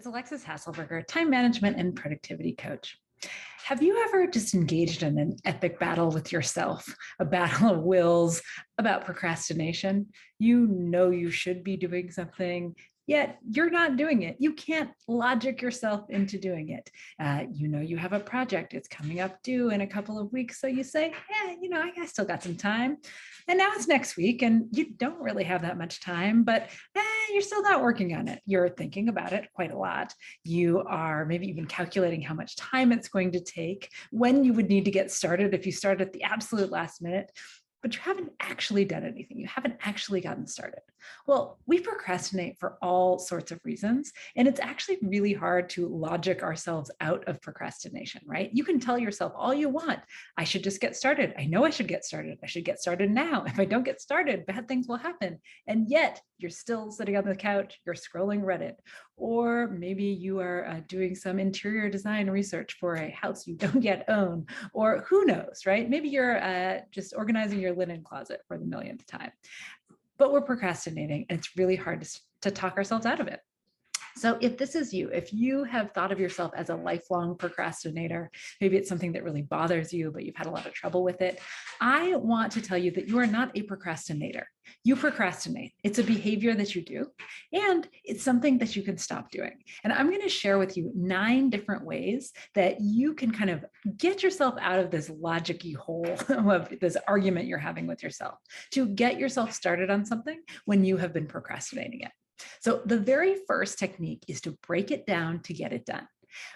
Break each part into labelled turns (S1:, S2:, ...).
S1: it's Alexis Hasselberger, time management and productivity coach. Have you ever just engaged in an epic battle with yourself, a battle of wills about procrastination? You know you should be doing something, yet you're not doing it. You can't logic yourself into doing it. You know you have a project, it's coming up due in a couple of weeks, so you say, I still got some time. And now it's next week and you don't really have that much time, but you're still not working on it. You're thinking about it quite a lot. You are maybe even calculating how much time it's going to take, when you would need to get started if you start at the absolute last minute, but you haven't actually done anything. You haven't actually gotten started. Well, we procrastinate for all sorts of reasons, and it's actually really hard to logic ourselves out of procrastination, right? You can tell yourself all you want. I should just get started. I know I should get started. I should get started now. If I don't get started, bad things will happen. And yet you're still sitting on the couch, you're scrolling Reddit, or maybe you are doing some interior design research for a house you don't yet own, or who knows, right? Maybe you're just organizing your linen closet for the millionth time. But we're procrastinating, and it's really hard to talk ourselves out of it. So if this is you, if you have thought of yourself as a lifelong procrastinator, maybe it's something that really bothers you, but you've had a lot of trouble with it, I want to tell you that you are not a procrastinator. You procrastinate. It's a behavior that you do, and it's something that you can stop doing. And I'm going to share with you 9 different ways that you can kind of get yourself out of this logic-y hole of this argument you're having with yourself, to get yourself started on something when you have been procrastinating it. So the very first technique is to break it down to get it done,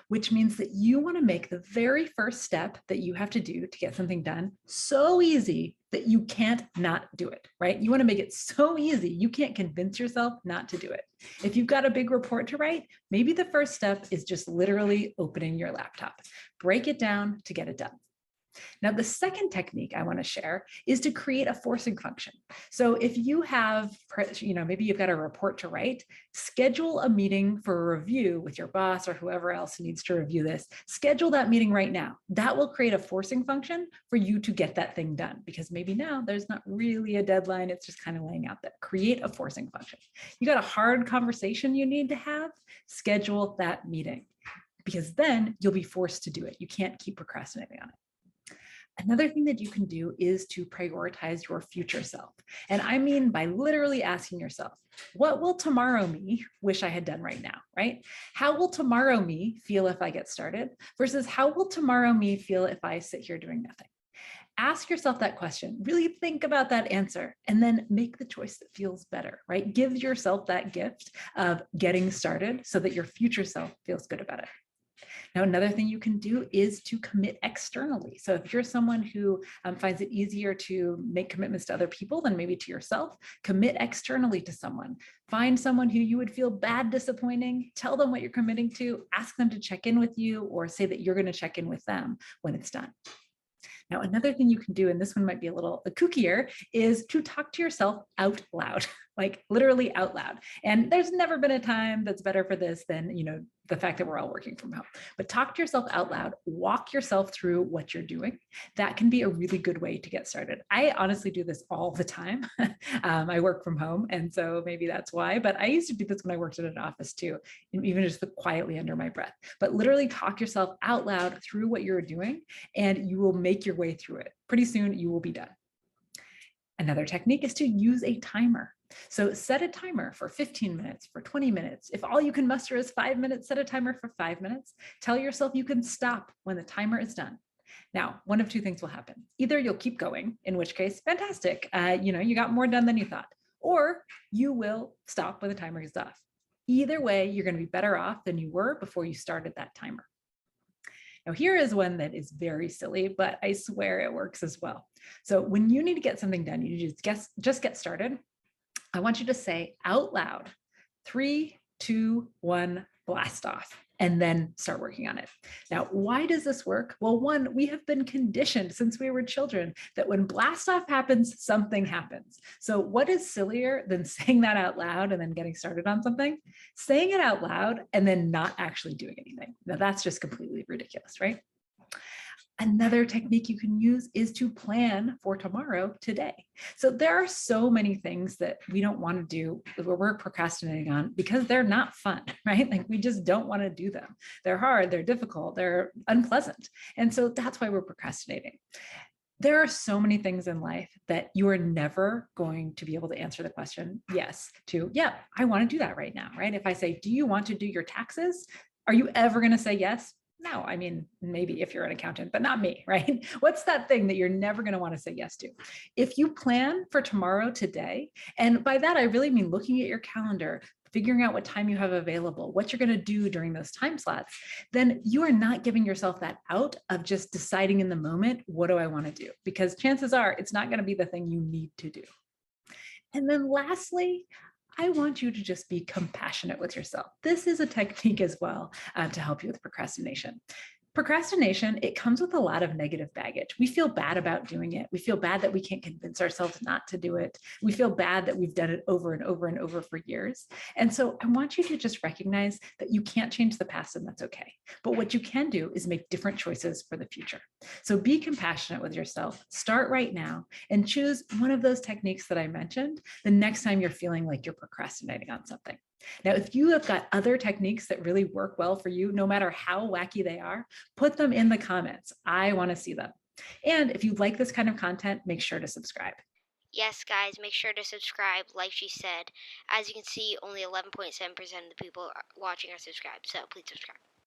S1: which means that you want to make the very first step that you have to do to get something done so easy that you can't not do it, right? You want to make it so easy, you can't convince yourself not to do it. If you've got a big report to write, maybe the first step is just literally opening your laptop. Break it down to get it done. Now, the second technique I want to share is to create a forcing function. So if you have, maybe you've got a report to write, schedule a meeting for a review with your boss or whoever else needs to review this. Schedule that meeting right now. That will create a forcing function for you to get that thing done, because maybe now there's not really a deadline. It's just kind of laying out there. Create a forcing function. You got a hard conversation you need to have, schedule that meeting, because then you'll be forced to do it. You can't keep procrastinating on it. Another thing that you can do is to prioritize your future self. And I mean by literally asking yourself, what will tomorrow me wish I had done right now, right? How will tomorrow me feel if I get started versus how will tomorrow me feel if I sit here doing nothing? Ask yourself that question, really think about that answer, and then make the choice that feels better, right? Give yourself that gift of getting started so that your future self feels good about it. Now, another thing you can do is to commit externally. So if you're someone who finds it easier to make commitments to other people than maybe to yourself, commit externally to someone. Find someone who you would feel bad disappointing, tell them what you're committing to, ask them to check in with you, or say that you're going to check in with them when it's done. Now, another thing you can do, and this one might be a little kookier, is to talk to yourself out loud, like literally out loud. And there's never been a time that's better for this than, the fact that we're all working from home. But talk to yourself out loud, walk yourself through what you're doing. That can be a really good way to get started. I honestly do this all the time. I work from home, and so maybe that's why, but I used to do this when I worked in an office too, and even just quietly under my breath. But literally talk yourself out loud through what you're doing, and you will make your way through it. Pretty soon you will be done. Another technique is to use a timer. So set a timer for 15 minutes, for 20 minutes. If all you can muster is 5 minutes, set a timer for 5 minutes. Tell yourself you can stop when the timer is done. Now, one of 2 things will happen. Either you'll keep going, in which case, fantastic, you got more done than you thought, or you will stop when the timer is off. Either way, you're going to be better off than you were before you started that timer. Now, here is one that is very silly, but I swear it works as well. So when you need to get something done, you just get started. I want you to say out loud, 3, 2, 1, blast off, and then start working on it. Now, why does this work? Well, one, we have been conditioned since we were children that when blast off happens, something happens. So what is sillier than saying that out loud and then getting started on something? Saying it out loud and then not actually doing anything. Now, that's just completely ridiculous, right? Another technique you can use is to plan for tomorrow today. So there are so many things that we don't want to do, where we're procrastinating on because they're not fun, right? Like we just don't want to do them. They're hard, they're difficult, they're unpleasant. And so that's why we're procrastinating. There are so many things in life that you are never going to be able to answer the question yes to, yeah, I want to do that right now, right? If I say, do you want to do your taxes? Are you ever going to say yes? No, I mean, maybe if you're an accountant, but not me, right? What's that thing that you're never going to want to say yes to? If you plan for tomorrow today, and by that, I really mean looking at your calendar, figuring out what time you have available, what you're going to do during those time slots, then you are not giving yourself that out of just deciding in the moment, what do I want to do? Because chances are it's not going to be the thing you need to do. And then lastly, I want you to just be compassionate with yourself. This is a technique as well to help you with procrastination. Procrastination, it comes with a lot of negative baggage. We feel bad about doing it. We feel bad that we can't convince ourselves not to do it. We feel bad that we've done it over and over and over for years. And so I want you to just recognize that you can't change the past, and that's okay. But what you can do is make different choices for the future. So be compassionate with yourself. Start right now and choose one of those techniques that I mentioned the next time you're feeling like you're procrastinating on something. Now, if you have got other techniques that really work well for you, no matter how wacky they are, put them in the comments. I want to see them. And if you like this kind of content, make sure to subscribe.
S2: Yes, guys, make sure to subscribe, like she said. As you can see, only 11.7% of the people watching are subscribed, so please subscribe.